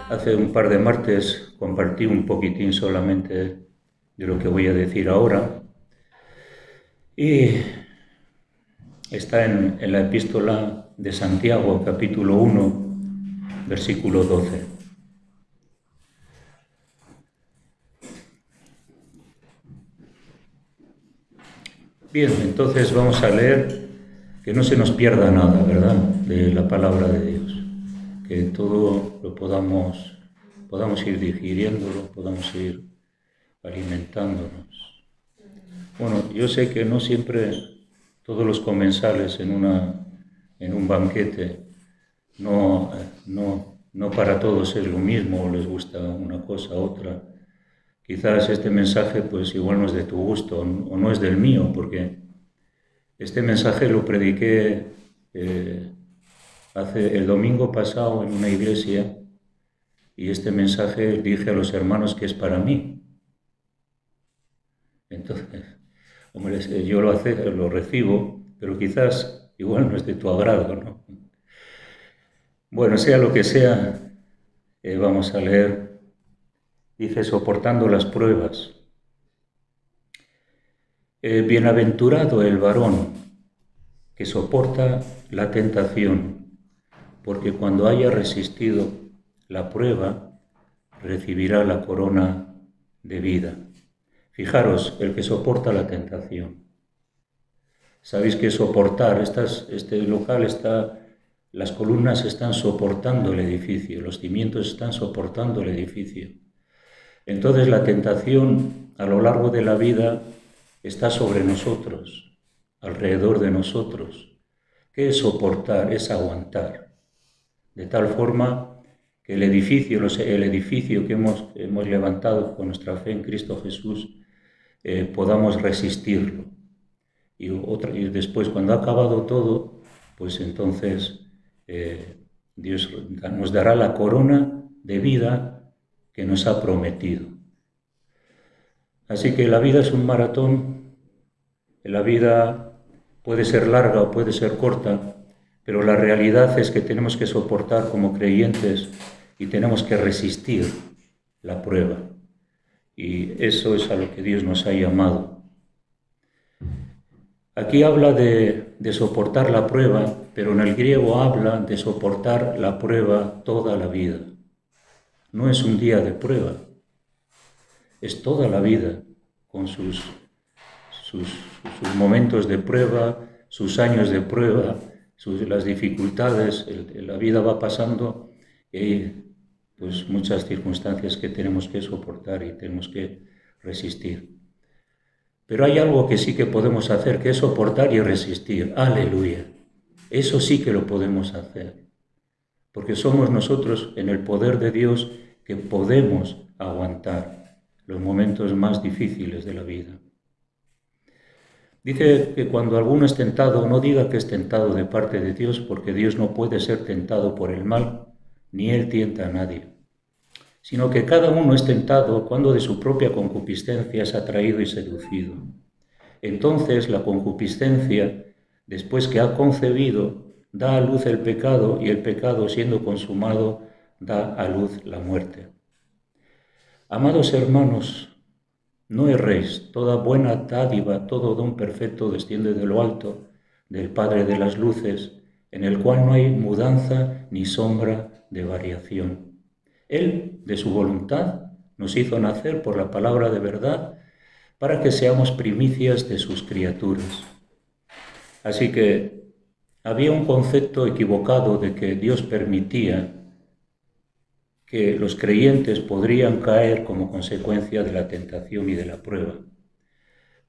hace un par de martes compartí un poquitín solamente de lo que voy a decir ahora y está en la epístola de Santiago, capítulo 1, versículo 12. Bien, entonces vamos a leer, que no se nos pierda nada, ¿verdad?, de la palabra de Dios, que todo lo podamos ir digiriéndolo, podamos ir alimentándonos. Bueno, yo sé que no siempre todos los comensales en un banquete, no para todos es lo mismo, o les gusta una cosa u otra. Quizás este mensaje pues igual no es de tu gusto o no es del mío, porque este mensaje lo prediqué el domingo pasado en una iglesia, y este mensaje dije a los hermanos que es para mí. Entonces, hombre, yo lo recibo, pero quizás igual no es de tu agrado, ¿no? Bueno, sea lo que sea, vamos a leer. Dice, soportando las pruebas. Bienaventurado el varón que soporta la tentación, porque cuando haya resistido la prueba, recibirá la corona de vida. Fijaros, el que soporta la tentación. Sabéis que soportar, este local las columnas están soportando el edificio, los cimientos están soportando el edificio. Entonces la tentación a lo largo de la vida está sobre nosotros, alrededor de nosotros. ¿Qué es soportar? Es aguantar. De tal forma que el edificio que hemos levantado con nuestra fe en Cristo Jesús, podamos resistirlo. Y después, cuando ha acabado todo, pues entonces Dios nos dará la corona de vida que nos ha prometido. Así que la vida es un maratón, la vida puede ser larga o puede ser corta, pero la realidad es que tenemos que soportar como creyentes y tenemos que resistir la prueba. Y eso es a lo que Dios nos ha llamado. Aquí habla de soportar la prueba, pero en el griego habla de soportar la prueba toda la vida. No es un día de prueba, es toda la vida, con sus momentos de prueba, sus años de prueba, las dificultades. La vida va pasando y hay pues muchas circunstancias que tenemos que soportar y tenemos que resistir. Pero hay algo que sí que podemos hacer, que es soportar y resistir. ¡Aleluya! Eso sí que lo podemos hacer, porque somos nosotros, en el poder de Dios, que podemos aguantar los momentos más difíciles de la vida. Dice que cuando alguno es tentado, no diga que es tentado de parte de Dios, porque Dios no puede ser tentado por el mal, ni Él tienta a nadie, sino que cada uno es tentado cuando de su propia concupiscencia es atraído y seducido. Entonces la concupiscencia, después que ha concebido, da a luz el pecado, y el pecado, siendo consumado, da a luz la muerte. Amados hermanos, no erréis, toda buena dádiva, todo don perfecto desciende de lo alto, del Padre de las luces, en el cual no hay mudanza ni sombra de variación. Él, de su voluntad, nos hizo nacer por la palabra de verdad, para que seamos primicias de sus criaturas. Así que había un concepto equivocado de que Dios permitía que los creyentes podrían caer como consecuencia de la tentación y de la prueba.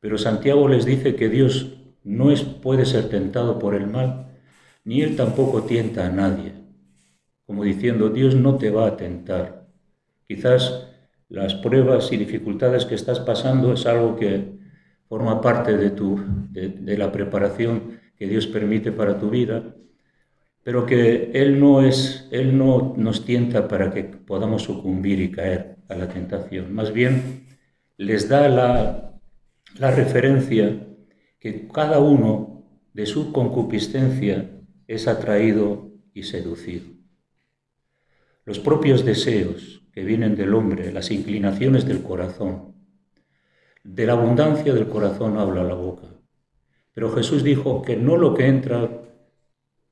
Pero Santiago les dice que Dios no puede ser tentado por el mal, ni Él tampoco tienta a nadie. Como diciendo, Dios no te va a tentar. Quizás las pruebas y dificultades que estás pasando es algo que forma parte de la preparación que Dios permite para tu vida, pero que Él no nos tienta para que podamos sucumbir y caer a la tentación. Más bien, les da la referencia que cada uno de su concupiscencia es atraído y seducido. los propios deseos que vienen del hombre, las inclinaciones del corazón. De la abundancia del corazón habla la boca. Pero Jesús dijo que no lo que entra,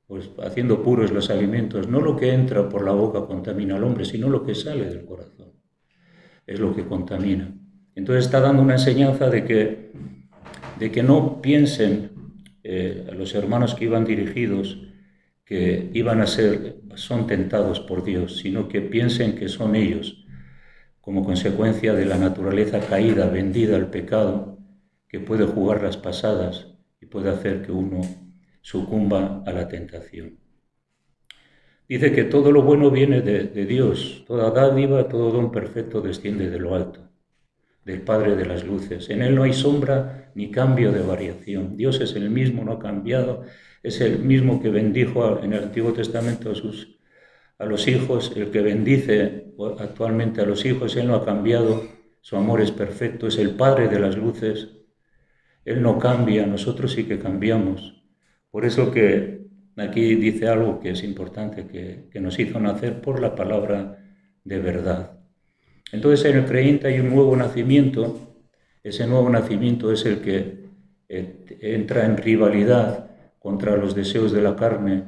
pues haciendo puros los alimentos, no lo que entra por la boca contamina al hombre, sino lo que sale del corazón. Es lo que contamina. Entonces está dando una enseñanza de que no piensen a los hermanos que iban dirigidos que son tentados por Dios, sino que piensen que son ellos, como consecuencia de la naturaleza caída, vendida al pecado, que puede jugar las pasadas y puede hacer que uno sucumba a la tentación. Dice que todo lo bueno viene de Dios, toda dádiva, todo don perfecto desciende de lo alto, del Padre de las luces. En Él no hay sombra ni cambio de variación. Dios es el mismo, no ha cambiado, es el mismo que bendijo en el Antiguo Testamento a los hijos, el que bendice actualmente a los hijos. Él no ha cambiado, su amor es perfecto, es el Padre de las luces. Él no cambia, nosotros sí que cambiamos. Por eso que aquí dice algo que es importante, que nos hizo nacer por la palabra de verdad. Entonces en el creyente hay un nuevo nacimiento. Ese nuevo nacimiento es el que entra en rivalidad contra los deseos de la carne,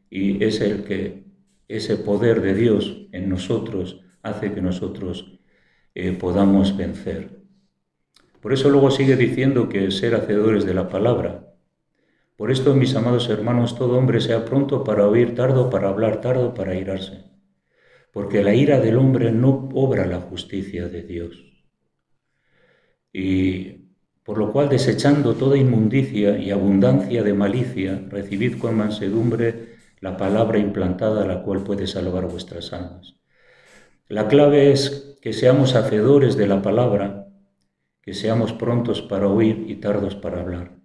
y es el que ese poder de Dios en nosotros hace que nosotros podamos vencer. Por eso luego sigue diciendo que ser hacedores de la palabra. Por esto, mis amados hermanos, todo hombre sea pronto para oír, tardo para hablar, tardo para airarse. Porque la ira del hombre no obra la justicia de Dios. Y por lo cual, desechando toda inmundicia y abundancia de malicia, recibid con mansedumbre la palabra implantada, la cual puede salvar vuestras almas. La clave es que seamos hacedores de la palabra, que seamos prontos para oír y tardos para hablar.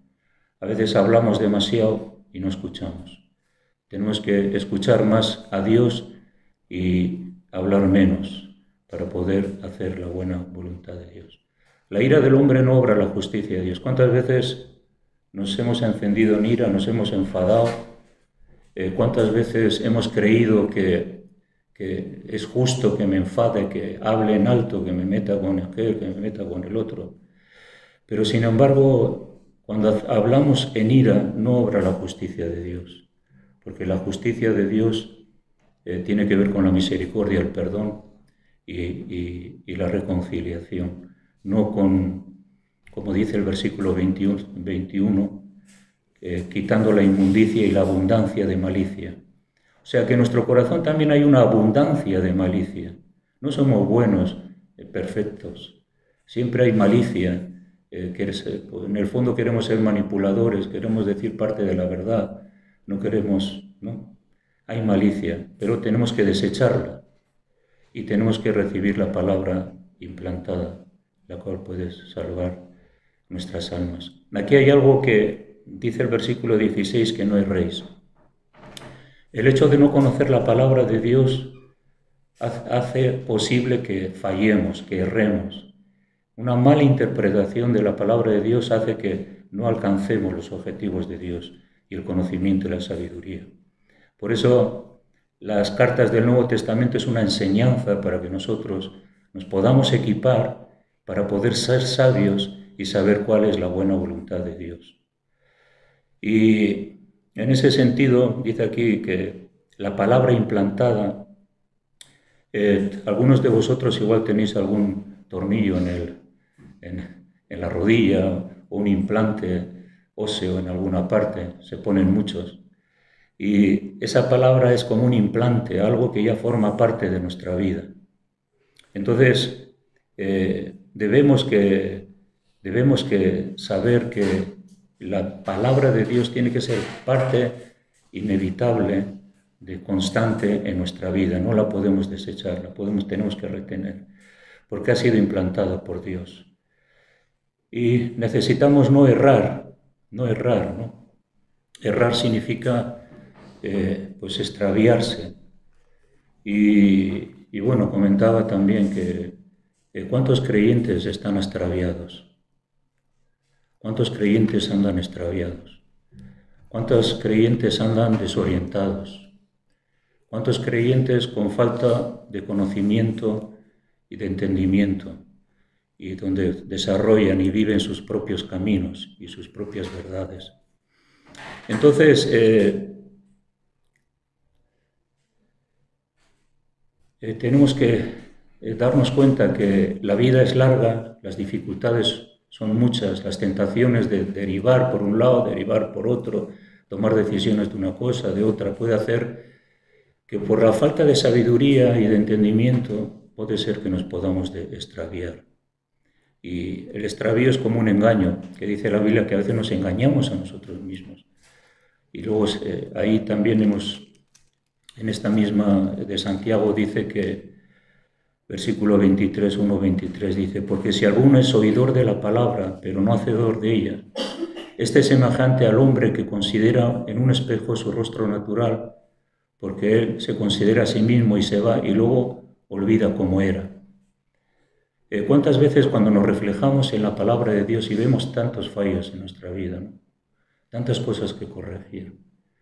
A veces hablamos demasiado y no escuchamos. Tenemos que escuchar más a Dios y hablar menos para poder hacer la buena voluntad de Dios. La ira del hombre no obra la justicia de Dios. ¿Cuántas veces nos hemos encendido en ira, nos hemos enfadado? ¿Cuántas veces hemos creído que es justo que me enfade, que hable en alto, que me meta con aquel, que me meta con el otro? Pero sin embargo, cuando hablamos en ira, no obra la justicia de Dios, porque la justicia de Dios tiene que ver con la misericordia, el perdón y la reconciliación, no con, como dice el versículo 21, quitando la inmundicia y la abundancia de malicia. O sea que en nuestro corazón también hay una abundancia de malicia. No somos buenos, perfectos. Siempre hay malicia. En el fondo queremos ser manipuladores, queremos decir parte de la verdad. No queremos, ¿no? Hay malicia, pero tenemos que desecharla y tenemos que recibir la palabra implantada, la cual puede salvar nuestras almas. Aquí hay algo que dice el versículo 16, que no erréis. El hecho de no conocer la palabra de Dios hace posible que fallemos, que erremos. Una mala interpretación de la palabra de Dios hace que no alcancemos los objetivos de Dios y el conocimiento y la sabiduría. Por eso las cartas del Nuevo Testamento es una enseñanza para que nosotros nos podamos equipar para poder ser sabios y saber cuál es la buena voluntad de Dios. Y en ese sentido, dice aquí que la palabra implantada, algunos de vosotros igual tenéis algún tornillo en la rodilla o un implante óseo en alguna parte, se ponen muchos. Y esa palabra es como un implante, algo que ya forma parte de nuestra vida. Entonces, debemos que saber que la palabra de Dios tiene que ser parte inevitable, constante en nuestra vida. No la podemos desechar, tenemos que retener, porque ha sido implantada por Dios. Y necesitamos no errar, ¿no? Errar significa pues extraviarse. Y bueno, comentaba también que ¿cuántos creyentes están extraviados? ¿Cuántos creyentes andan extraviados? ¿Cuántos creyentes andan desorientados? ¿Cuántos creyentes con falta de conocimiento y de entendimiento, y donde desarrollan y viven sus propios caminos y sus propias verdades? Entonces, tenemos que darnos cuenta que la vida es larga, las dificultades son muchas, las tentaciones de derivar por un lado, derivar por otro, tomar decisiones de una cosa, de otra, puede hacer que por la falta de sabiduría y de entendimiento puede ser que nos podamos extraviar. Y el extravío es como un engaño, que dice la Biblia que a veces nos engañamos a nosotros mismos. Y luego ahí también en esta misma de Santiago dice que, versículo 23, 1-23, dice: porque si alguno es oidor de la palabra, pero no hacedor de ella, este es semejante al hombre que considera en un espejo su rostro natural, porque él se considera a sí mismo y se va y luego olvida cómo era. ¿Cuántas veces cuando nos reflejamos en la palabra de Dios y vemos tantos fallos en nuestra vida, ¿no? Tantas cosas que corregir,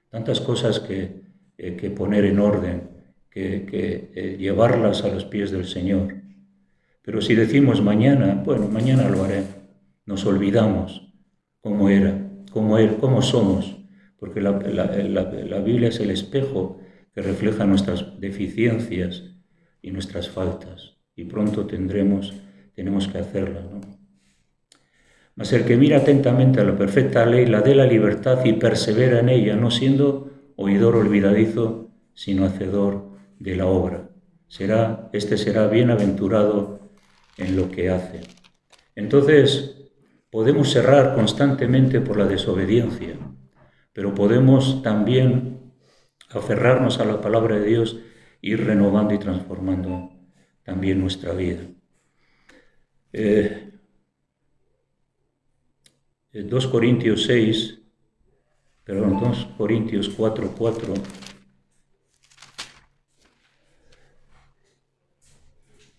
tantas cosas que poner en orden, que llevarlas a los pies del Señor? Pero si decimos mañana, bueno, mañana lo haré, nos olvidamos cómo era, cómo somos, porque la Biblia es el espejo que refleja nuestras deficiencias y nuestras faltas, y pronto tenemos que hacerla, ¿no? Mas el que mira atentamente a la perfecta ley, la de la libertad, y persevera en ella, no siendo oidor olvidadizo, sino hacedor de la obra, este será bienaventurado en lo que hace. Entonces, podemos errar constantemente por la desobediencia, pero podemos también aferrarnos a la palabra de Dios e ir renovando y transformando también nuestra vida. 2 Corintios 4:4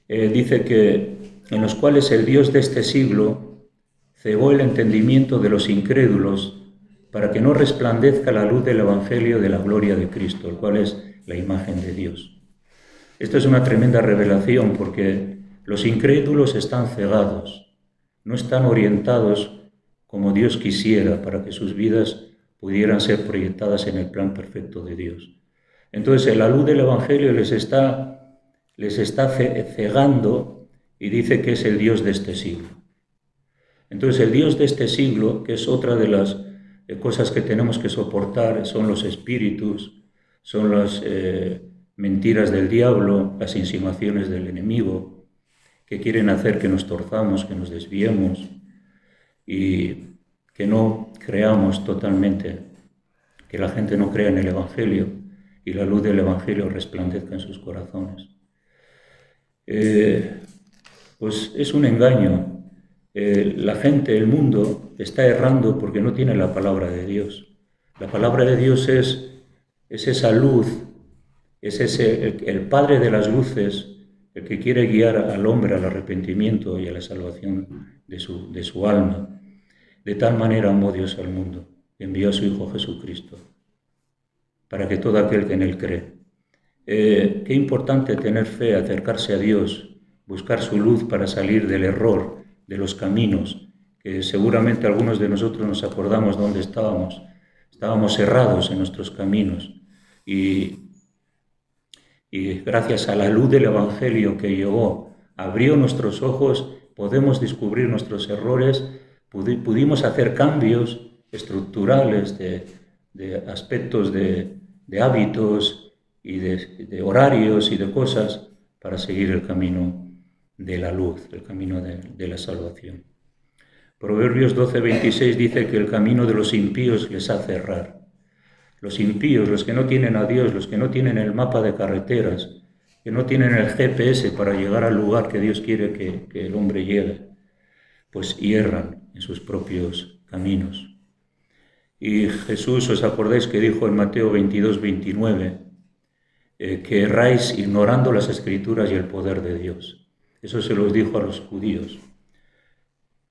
dice que en los cuales el Dios de este siglo cegó el entendimiento de los incrédulos para que no resplandezca la luz del Evangelio de la gloria de Cristo, el cual es la imagen de Dios. Esto es una tremenda revelación porque los incrédulos están cegados, no están orientados como Dios quisiera para que sus vidas pudieran ser proyectadas en el plan perfecto de Dios. Entonces, la luz del Evangelio les está cegando y dice que es el Dios de este siglo. Entonces, el Dios de este siglo, que es otra de las cosas que tenemos que soportar, son los espíritus, son las mentiras del diablo, las insinuaciones del enemigo, que quieren hacer que nos torzamos, que nos desviemos y que no creamos totalmente, que la gente no crea en el Evangelio y la luz del Evangelio resplandezca en sus corazones. Pues es un engaño. La gente, el mundo, está errando porque no tiene la palabra de Dios. La palabra de Dios es esa luz, es el Padre de las luces, el que quiere guiar al hombre al arrepentimiento y a la salvación de su alma. De tal manera amó Dios al mundo, envió a su Hijo Jesucristo, para que todo aquel que en Él cree. Qué importante tener fe, acercarse a Dios, buscar su luz para salir del error, de los caminos, que seguramente algunos de nosotros nos acordamos dónde estábamos. Estábamos errados en nuestros caminos y gracias a la luz del Evangelio que llegó, abrió nuestros ojos, podemos descubrir nuestros errores, pudimos hacer cambios estructurales de aspectos de hábitos y de horarios y de cosas para seguir el camino de la luz, el camino de la salvación. Proverbios 12:26 dice que el camino de los impíos les hace errar. Los impíos, los que no tienen a Dios, los que no tienen el mapa de carreteras, que no tienen el GPS para llegar al lugar que Dios quiere que el hombre llegue, pues hierran en sus propios caminos. Y Jesús, ¿os acordáis que dijo en Mateo 22:29 que erráis ignorando las Escrituras y el poder de Dios? Eso se los dijo a los judíos.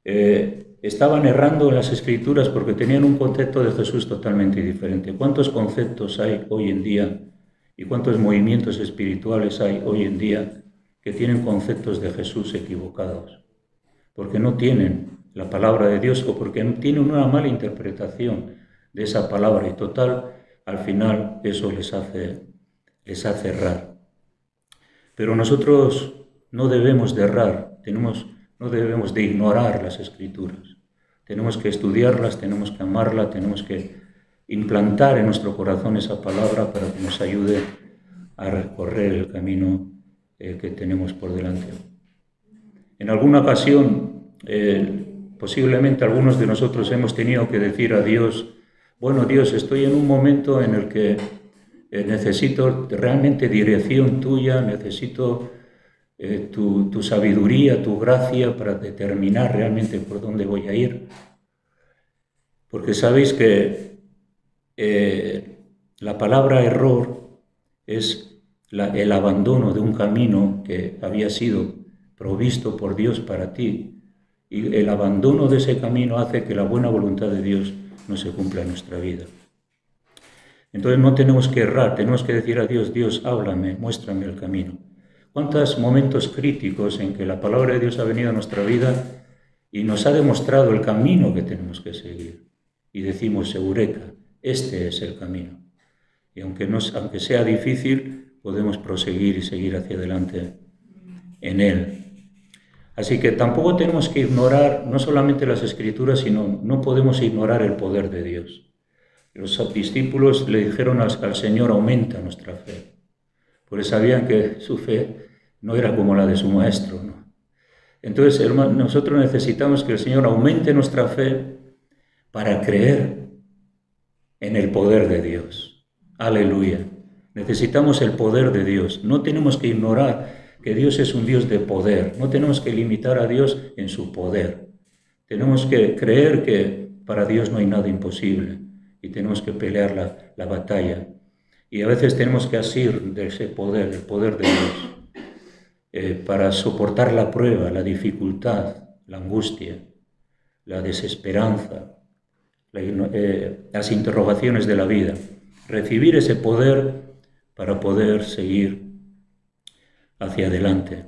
Estaban errando en las Escrituras porque tenían un concepto de Jesús totalmente diferente. ¿Cuántos conceptos hay hoy en día ¿Y cuántos movimientos espirituales hay hoy en día que tienen conceptos de Jesús equivocados? Porque no tienen la palabra de Dios o porque tienen una mala interpretación de esa palabra y total, al final eso les hace errar. Pero nosotros no debemos de errar, no debemos de ignorar las Escrituras. Tenemos que estudiarlas, tenemos que amarlas, tenemos que implantar en nuestro corazón esa palabra para que nos ayude a recorrer el camino que tenemos por delante. En alguna ocasión, posiblemente algunos de nosotros hemos tenido que decir a Dios, bueno, Dios, estoy en un momento en el que necesito realmente dirección tuya, necesito tu sabiduría, tu gracia para determinar realmente por dónde voy a ir. Porque sabéis que la palabra error es el abandono de un camino que había sido provisto por Dios para ti, y el abandono de ese camino hace que la buena voluntad de Dios no se cumpla en nuestra vida. Entonces no tenemos que errar, tenemos que decir a Dios, Dios, háblame, muéstrame el camino. ¿Cuántos momentos críticos en que la palabra de Dios ha venido a nuestra vida y nos ha demostrado el camino que tenemos que seguir? Y decimos, Eureka, este es el camino. Y aunque sea difícil, podemos proseguir y seguir hacia adelante en él. Así que tampoco tenemos que ignorar no solamente las Escrituras, sino no podemos ignorar el poder de Dios. Los discípulos le dijeron al Señor, aumenta nuestra fe, porque sabían que su fe no era como la de su maestro, ¿no? Entonces, hermano, nosotros necesitamos que el Señor aumente nuestra fe para creer en el poder de Dios. Aleluya. Necesitamos el poder de Dios. No tenemos que ignorar que Dios es un Dios de poder. No tenemos que limitar a Dios en su poder. Tenemos que creer que para Dios no hay nada imposible y tenemos que pelear la batalla. Y a veces tenemos que asir de ese poder, el poder de Dios, para soportar la prueba, la dificultad, la angustia, la desesperanza, las interrogaciones de la vida. Recibir ese poder para poder seguir hacia adelante.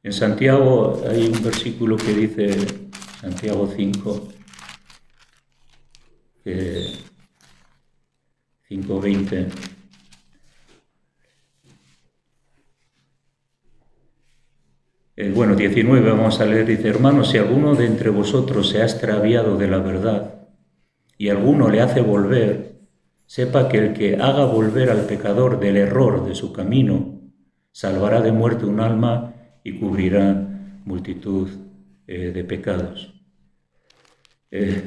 En Santiago hay un versículo que dice, Santiago 5, 5:20. Bueno, 19 vamos a leer, dice, hermanos, si alguno de entre vosotros se ha extraviado de la verdad y alguno le hace volver, sepa que el que haga volver al pecador del error de su camino, salvará de muerte un alma y cubrirá multitud de pecados. El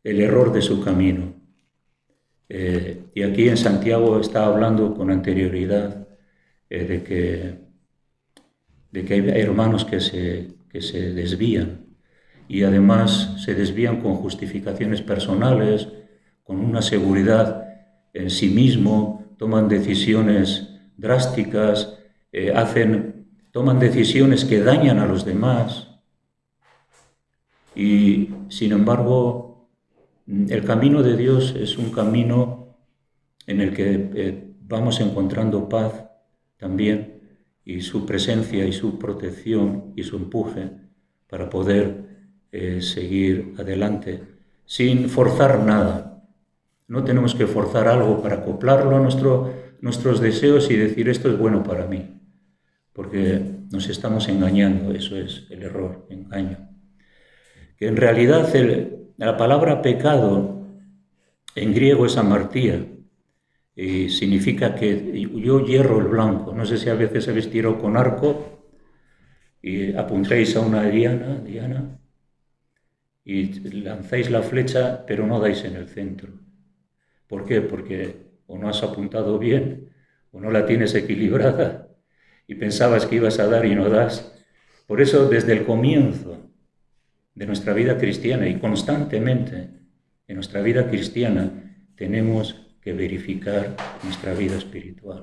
error de su camino. Y aquí en Santiago está hablando con anterioridad de que hay hermanos que se desvían y además se desvían con justificaciones personales, con una seguridad en sí mismo, toman decisiones drásticas, toman decisiones que dañan a los demás y sin embargo el camino de Dios es un camino en el que vamos encontrando paz también, y su presencia y su protección y su empuje para poder seguir adelante sin forzar nada. No tenemos que forzar algo para acoplarlo a nuestros deseos y decir esto es bueno para mí, porque nos estamos engañando, eso es el error, engaño. Que en realidad la palabra pecado en griego es amartía, y significa que yo hierro el blanco. No sé si a veces habéis tirado con arco y apuntáis a una diana y lanzáis la flecha, pero no dais en el centro. ¿Por qué? Porque o no has apuntado bien, o no la tienes equilibrada y pensabas que ibas a dar y no das. Por eso, desde el comienzo de nuestra vida cristiana y constantemente en nuestra vida cristiana, tenemos que verificar nuestra vida espiritual.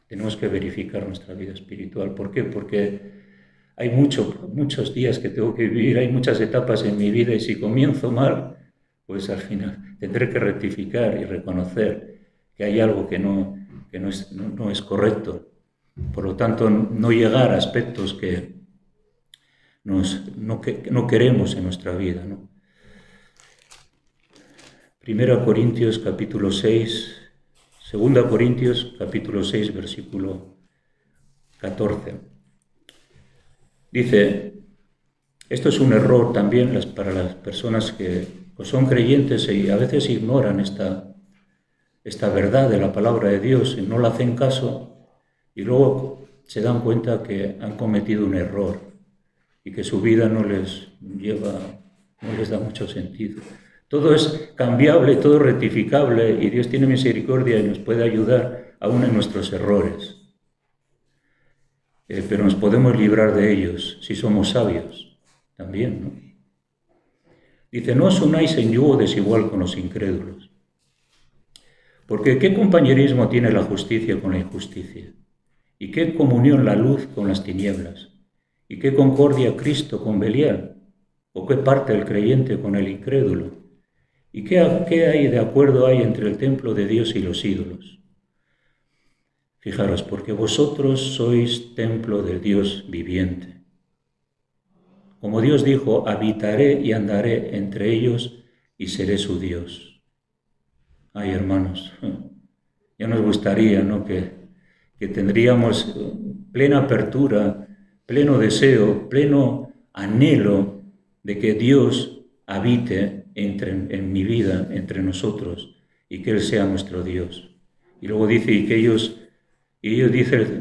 Tenemos que verificar nuestra vida espiritual. ¿Por qué? Porque hay muchos días que tengo que vivir, hay muchas etapas en mi vida y si comienzo mal, pues al final tendré que rectificar y reconocer que hay algo que no es correcto. Por lo tanto, no llegar a aspectos que no queremos en nuestra vida, ¿no? 1 Corintios capítulo 6, 2 Corintios capítulo 6, versículo 14. Dice, esto es un error también para las personas que son creyentes y a veces ignoran esta verdad de la palabra de Dios y no la hacen caso y luego se dan cuenta que han cometido un error y que su vida no les da mucho sentido. Todo es cambiable, todo es rectificable y Dios tiene misericordia y nos puede ayudar aún en nuestros errores. Pero nos podemos librar de ellos si somos sabios también, ¿no? Dice, no os unáis en yugo desigual con los incrédulos. Porque ¿qué compañerismo tiene la justicia con la injusticia? ¿Y qué comunión la luz con las tinieblas? ¿Y qué concordia Cristo con Belial? ¿O qué parte el creyente con el incrédulo? ¿Y qué hay de acuerdo hay entre el templo de Dios y los ídolos? Fijaros, porque vosotros sois templo del Dios viviente. Como Dios dijo, habitaré y andaré entre ellos y seré su Dios. Ay, hermanos, ya nos gustaría, ¿no?, que tendríamos plena apertura, pleno deseo, pleno anhelo de que Dios habite en mi vida, entre nosotros, y que Él sea nuestro Dios. Y luego dice,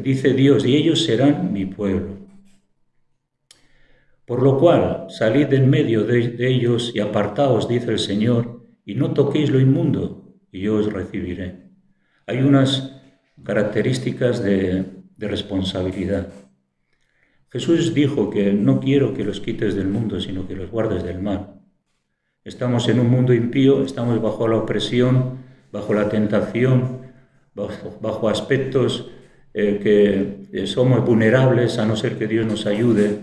dice Dios, y ellos serán mi pueblo. Por lo cual, salid de en medio de ellos y apartaos, dice el Señor, y no toquéis lo inmundo, y yo os recibiré. Hay unas características de responsabilidad. Jesús dijo que no quiero que los quites del mundo, sino que los guardes del mal. Estamos en un mundo impío, estamos bajo la opresión, bajo la tentación, bajo aspectos que somos vulnerables, a no ser que Dios nos ayude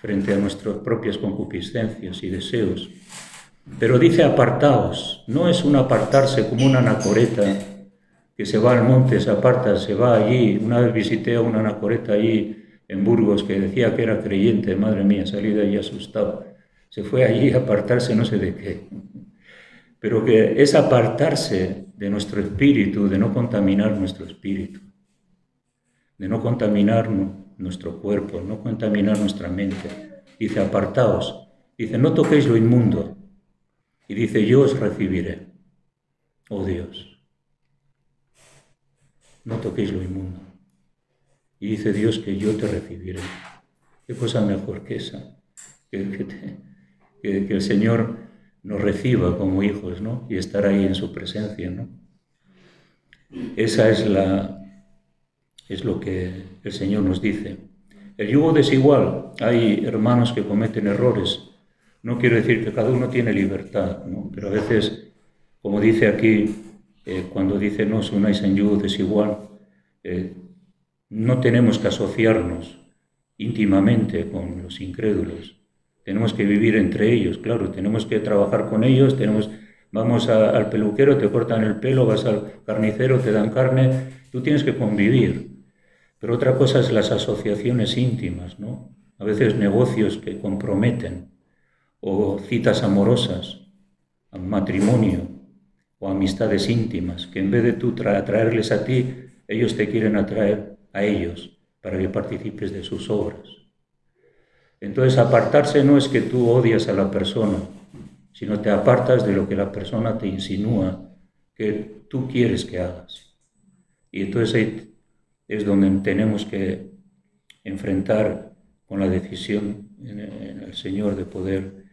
frente a nuestras propias concupiscencias y deseos. Pero dice apartaos, no es un apartarse como una anacoreta que se va al monte, se aparta, se va allí. Una vez visité a una anacoreta allí en Burgos que decía que era creyente, madre mía, salí de allí asustado. Se fue allí a apartarse no sé de qué. Pero que es apartarse de nuestro espíritu, de no contaminar nuestro espíritu, de no contaminar nuestro cuerpo, no contaminar nuestra mente. Dice, apartaos. Dice, no toquéis lo inmundo. Y dice, yo os recibiré. Oh Dios, no toquéis lo inmundo. Y dice Dios que yo te recibiré. ¿Qué cosa mejor que esa? Que el Señor nos reciba como hijos, ¿no? Y estar ahí en su presencia, ¿no? Esa es lo que el Señor nos dice. El yugo desigual, hay hermanos que cometen errores. No quiero decir que cada uno tiene libertad, ¿no? Pero a veces, como dice aquí, cuando dice no os unáis en yugo desigual, no tenemos que asociarnos íntimamente con los incrédulos. Tenemos que vivir entre ellos, claro, tenemos que trabajar con ellos, vamos al peluquero, te cortan el pelo, vas al carnicero, te dan carne, tú tienes que convivir. Pero otra cosa es las asociaciones íntimas, ¿no? A veces negocios que comprometen, o citas amorosas, matrimonio, o amistades íntimas, que en vez de tú atraerles a ti, ellos te quieren atraer a ellos para que participes de sus obras. Entonces, apartarse no es que tú odias a la persona, sino te apartas de lo que la persona te insinúa que tú quieres que hagas. Y entonces ahí es donde tenemos que enfrentar con la decisión en el Señor de poder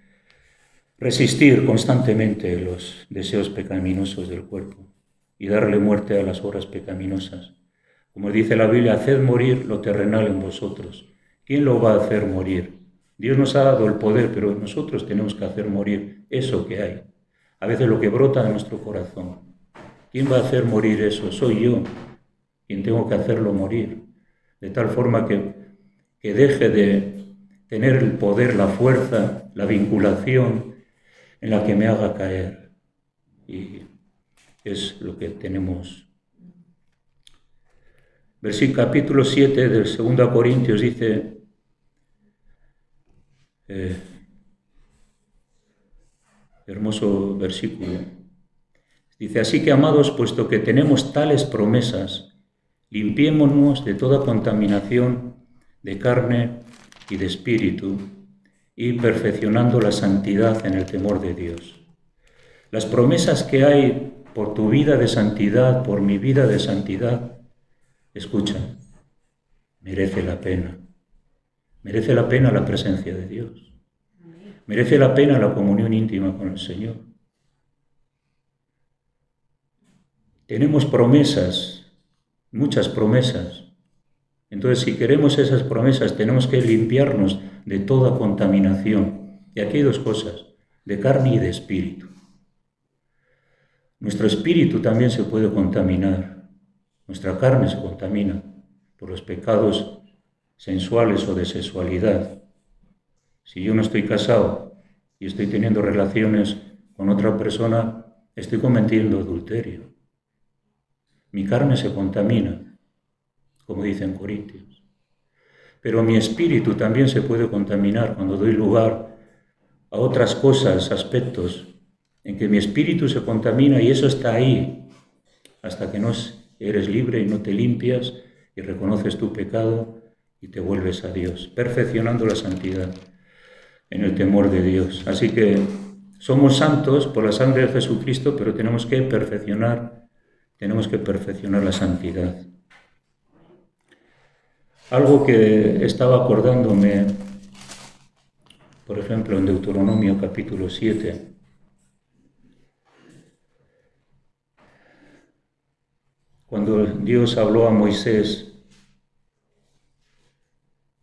resistir constantemente los deseos pecaminosos del cuerpo y darle muerte a las obras pecaminosas. Como dice la Biblia, haced morir lo terrenal en vosotros. ¿Quién lo va a hacer morir? Dios nos ha dado el poder, pero nosotros tenemos que hacer morir eso que hay. A veces lo que brota de nuestro corazón. ¿Quién va a hacer morir eso? Soy yo quien tengo que hacerlo morir. De tal forma que deje de tener el poder, la fuerza, la vinculación en la que me haga caer. y es lo que tenemos. Versículo capítulo 7 del 2 Corintios dice, hermoso versículo, dice, así que amados, puesto que tenemos tales promesas, limpiémonos de toda contaminación de carne y de espíritu, y perfeccionando la santidad en el temor de Dios. Las promesas que hay por tu vida de santidad, por mi vida de santidad, escucha, merece la pena. Merece la pena la presencia de Dios. Merece la pena la comunión íntima con el Señor. Tenemos promesas, muchas promesas. Entonces, si queremos esas promesas, tenemos que limpiarnos de toda contaminación. Y aquí hay dos cosas, de carne y de espíritu. Nuestro espíritu también se puede contaminar. Nuestra carne se contamina por los pecados sensuales o de sexualidad. Si yo no estoy casado y estoy teniendo relaciones con otra persona, estoy cometiendo adulterio. Mi carne se contamina, como dicen Corintios. Pero mi espíritu también se puede contaminar cuando doy lugar a otras cosas, aspectos, en que mi espíritu se contamina y eso está ahí, hasta que no eres libre y no te limpias y reconoces tu pecado y te vuelves a Dios, perfeccionando la santidad en el temor de Dios. Así que somos santos por la sangre de Jesucristo, pero tenemos que perfeccionar la santidad. Algo que estaba acordándome, por ejemplo, en Deuteronomio capítulo 7, cuando Dios habló a Moisés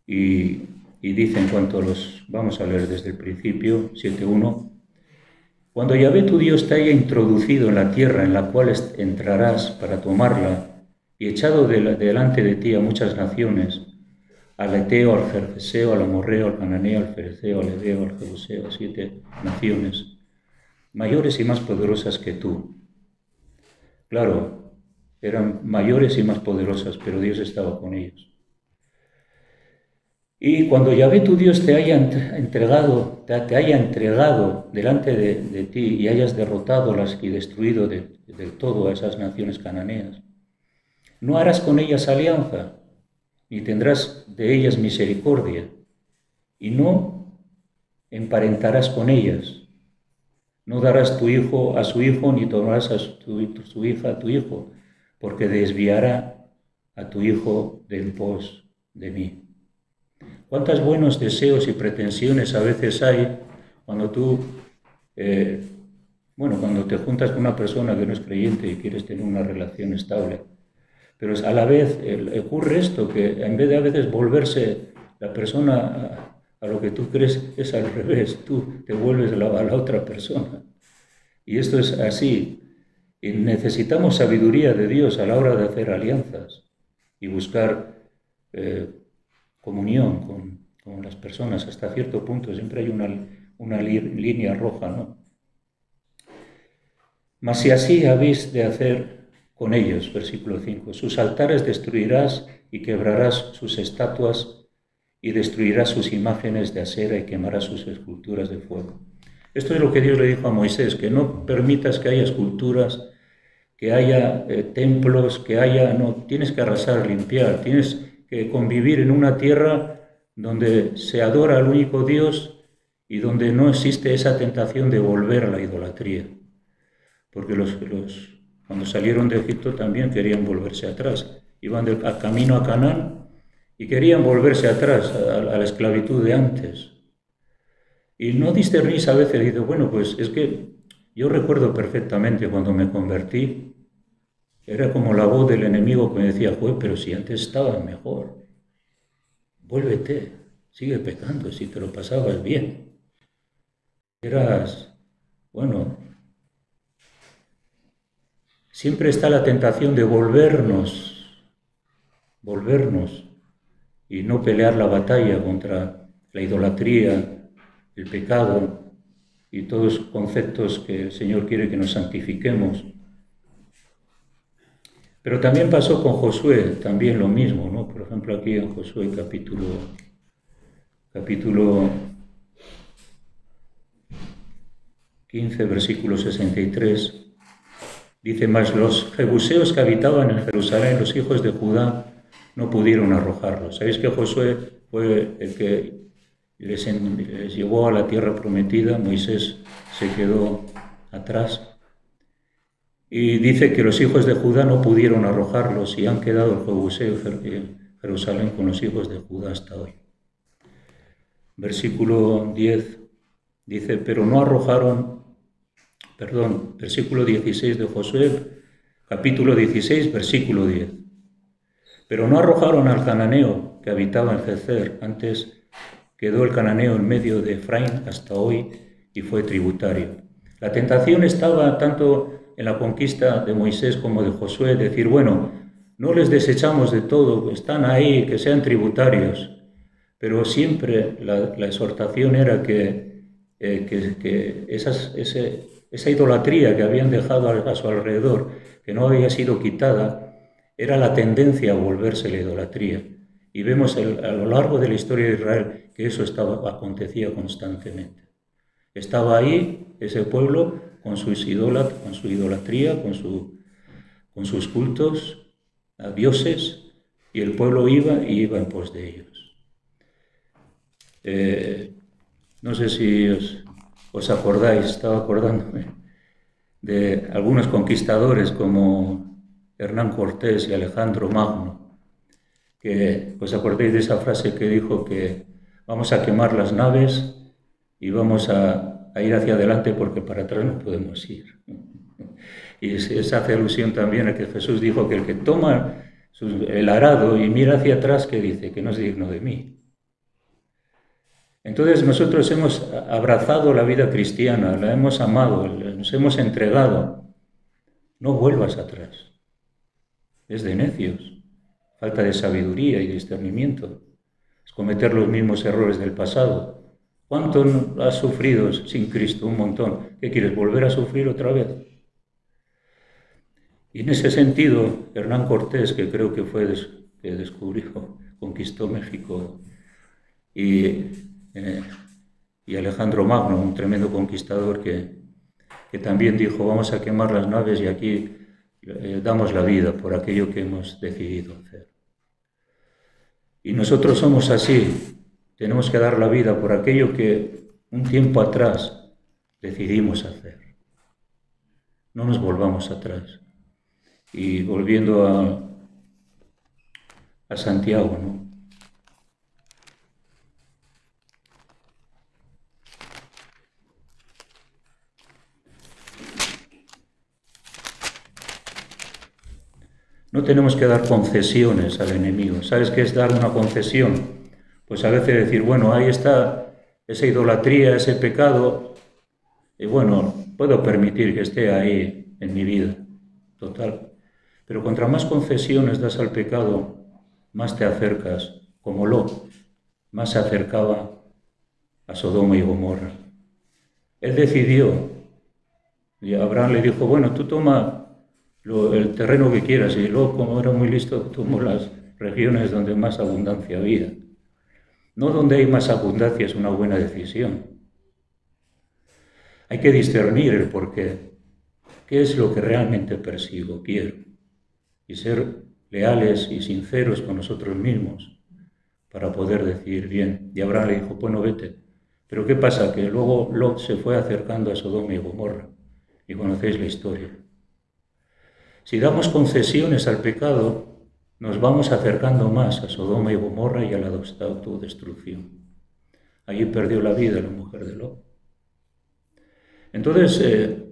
y dice en cuanto a los, vamos a leer desde el principio, 7.1, cuando Yahvé tu Dios te haya introducido en la tierra en la cual entrarás para tomarla y echado delante de ti a muchas naciones, al Eteo, al Gergeseo, al Amorreo, al Cananeo, al Fereceo, al Heveo, al Jebuseo, 7 naciones, mayores y más poderosas que tú. Claro, eran mayores y más poderosas, pero Dios estaba con ellos. Y cuando Yahvé tu Dios te haya entregado delante de ti y hayas derrotado y destruido del todo a esas naciones cananeas, no harás con ellas alianza, ni tendrás de ellas misericordia, y no emparentarás con ellas. No darás tu hijo a su hijo, ni tomarás a su hija a tu hijo, porque desviará a tu hijo del pos de mí. ¿Cuántos buenos deseos y pretensiones a veces hay cuando tú, cuando te juntas con una persona que no es creyente y quieres tener una relación estable? Pero a la vez ocurre esto, que en vez de a veces volverse la persona a lo que tú crees, es al revés, tú te vuelves a la otra persona. Y esto es así. Y necesitamos sabiduría de Dios a la hora de hacer alianzas y buscar comunión con las personas hasta cierto punto. Siempre hay una línea roja, ¿no? Mas si así habéis de hacer con ellos, versículo 5, sus altares destruirás y quebrarás sus estatuas y destruirás sus imágenes de acera y quemarás sus esculturas de fuego. Esto es lo que Dios le dijo a Moisés, que no permitas que haya esculturas, que haya templos, tienes que arrasar, limpiar, tienes que convivir en una tierra donde se adora al único Dios y donde no existe esa tentación de volver a la idolatría. Porque cuando salieron de Egipto también querían volverse atrás. Iban al camino a Canaán y querían volverse atrás a la esclavitud de antes. Y no discernís a veces, dice, bueno, pues es que yo recuerdo perfectamente cuando me convertí, era como la voz del enemigo que me decía, pero si antes estabas mejor, vuélvete, sigue pecando, si te lo pasabas bien. Siempre está la tentación de volvernos y no pelear la batalla contra la idolatría, el pecado, y todos conceptos que el Señor quiere que nos santifiquemos. Pero también pasó con Josué, también lo mismo, ¿no? Por ejemplo, aquí en Josué capítulo 15, versículo 63, dice: mas los jebuseos que habitaban en Jerusalén, los hijos de Judá, no pudieron arrojarlos. ¿Sabéis que Josué fue el que les llevó a la tierra prometida? Moisés se quedó atrás. Y dice que los hijos de Judá no pudieron arrojarlos y han quedado el jebuseo en Jerusalén con los hijos de Judá hasta hoy. Versículo 10 dice: pero no arrojaron, versículo 16 de Josué, capítulo 16, versículo 10. Pero no arrojaron al cananeo que habitaba en Gezer, antes quedó el cananeo en medio de Efraín hasta hoy y fue tributario. La tentación estaba tanto en la conquista de Moisés como de Josué, decir, bueno, no les desechamos de todo, están ahí, que sean tributarios. Pero siempre la exhortación era que esa idolatría que habían dejado a su alrededor, que no había sido quitada, era la tendencia a volverse la idolatría. Y vemos a lo largo de la historia de Israel que eso acontecía constantemente. Estaba ahí ese pueblo con su idolatría, con sus cultos a dioses, y el pueblo iba en pos de ellos. No sé si os acordáis, estaba acordándome de algunos conquistadores como Hernán Cortés y Alejandro Magno, que os acordáis de esa frase que dijo que vamos a quemar las naves y vamos a ir hacia adelante porque para atrás no podemos ir. Y se hace alusión también a que Jesús dijo que el que toma el arado y mira hacia atrás, que dice que no es digno de mí. Entonces nosotros hemos abrazado la vida cristiana, la hemos amado, nos hemos entregado. No vuelvas atrás. Es de necios, falta de sabiduría y discernimiento. Es cometer los mismos errores del pasado. ¿Cuánto has sufrido sin Cristo? Un montón. ¿Qué quieres, volver a sufrir otra vez? Y en ese sentido, Hernán Cortés, que creo que fue que descubrió, conquistó México, y Alejandro Magno, un tremendo conquistador que también dijo, vamos a quemar las naves y aquí damos la vida por aquello que hemos decidido hacer. Y nosotros somos así. Tenemos que dar la vida por aquello que un tiempo atrás decidimos hacer. No nos volvamos atrás. Y volviendo a Santiago, ¿no? No tenemos que dar concesiones al enemigo. ¿Sabes qué es dar una concesión? Pues a veces decir, bueno, ahí está esa idolatría, ese pecado, y bueno, puedo permitir que esté ahí en mi vida, total. Pero contra más concesiones das al pecado, más te acercas, como Lot, más se acercaba a Sodoma y Gomorra. Él decidió, y Abraham le dijo, bueno, tú toma el terreno que quieras, y Lot, como era muy listo, tomó las regiones donde más abundancia había. No donde hay más abundancia es una buena decisión. Hay que discernir el porqué. ¿Qué es lo que realmente persigo, quiero? Y ser leales y sinceros con nosotros mismos para poder decir bien. Y Abraham le dijo, bueno, vete. Pero ¿qué pasa? Que luego Lot se fue acercando a Sodoma y Gomorra. Y conocéis la historia. Si damos concesiones al pecado, nos vamos acercando más a Sodoma y Gomorra y a la autodestrucción. Allí perdió la vida la mujer de Lot. Entonces,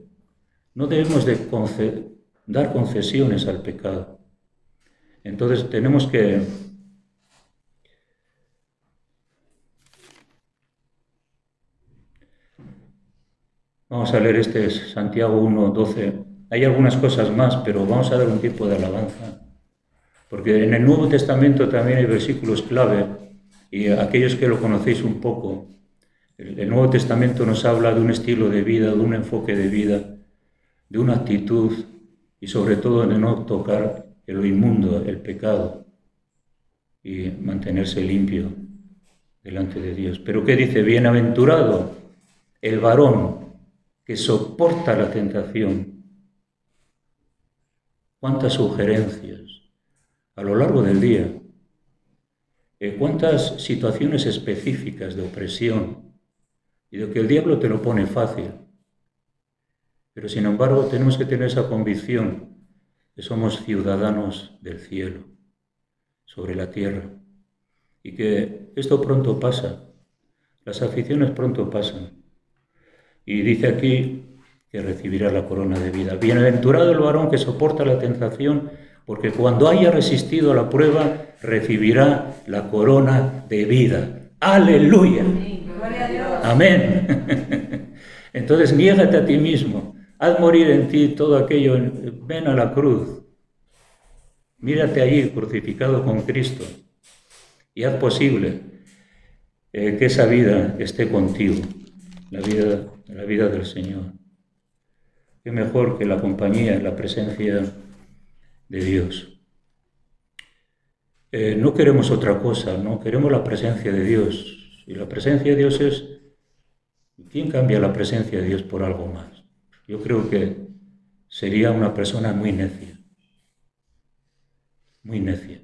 no debemos de dar concesiones al pecado. Entonces tenemos que vamos a leer Santiago 1:12. Hay algunas cosas más, pero vamos a dar un tiempo de alabanza. Porque en el Nuevo Testamento también hay versículos clave, y aquellos que lo conocéis un poco, El Nuevo Testamento nos habla de un estilo de vida, de un enfoque de vida, de una actitud y sobre todo de no tocar lo inmundo, el pecado, y mantenerse limpio delante de Dios. Pero ¿qué dice? Bienaventurado el varón que soporta la tentación. ¿Cuántas sugerencias a lo largo del día? ¿Cuántas situaciones específicas de opresión y de que el diablo te lo pone fácil? Pero sin embargo tenemos que tener esa convicción que somos ciudadanos del cielo, sobre la tierra, y que esto pronto pasa, las aflicciones pronto pasan. Y dice aquí que recibirá la corona de vida. Bienaventurado el varón que soporta la tentación, porque cuando haya resistido a la prueba, recibirá la corona de vida. ¡Aleluya! Gloria a Dios. Amén. Entonces, niégate a ti mismo. Haz morir en ti todo aquello. Ven a la cruz. Mírate allí crucificado con Cristo. Y haz posible que esa vida esté contigo. La vida del Señor. Qué mejor que la compañía, la presencia de Dios. No queremos otra cosa, no queremos la presencia de Dios. Y la presencia de Dios es... ¿Quién cambia la presencia de Dios por algo más? Yo creo que sería una persona muy necia. Muy necia.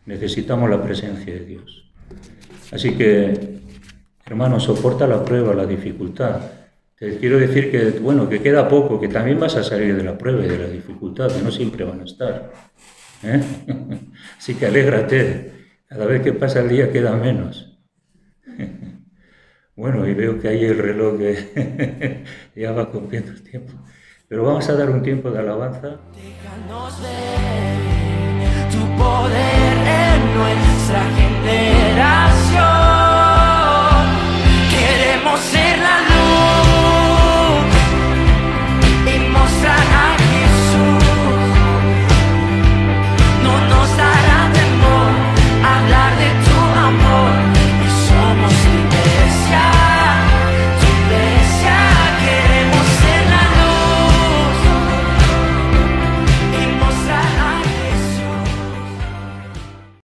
Necesitamos la presencia de Dios. Así que, hermanos, soporta la prueba, la dificultad. Te quiero decir que, bueno, que queda poco, que también vas a salir de la prueba y de la dificultad, que no siempre van a estar. Así que alégrate, cada vez que pasa el día queda menos. Bueno, y veo que ahí el reloj ya va cumpliendo el tiempo. Pero vamos a dar un tiempo de alabanza. Déjanos ver tu poder.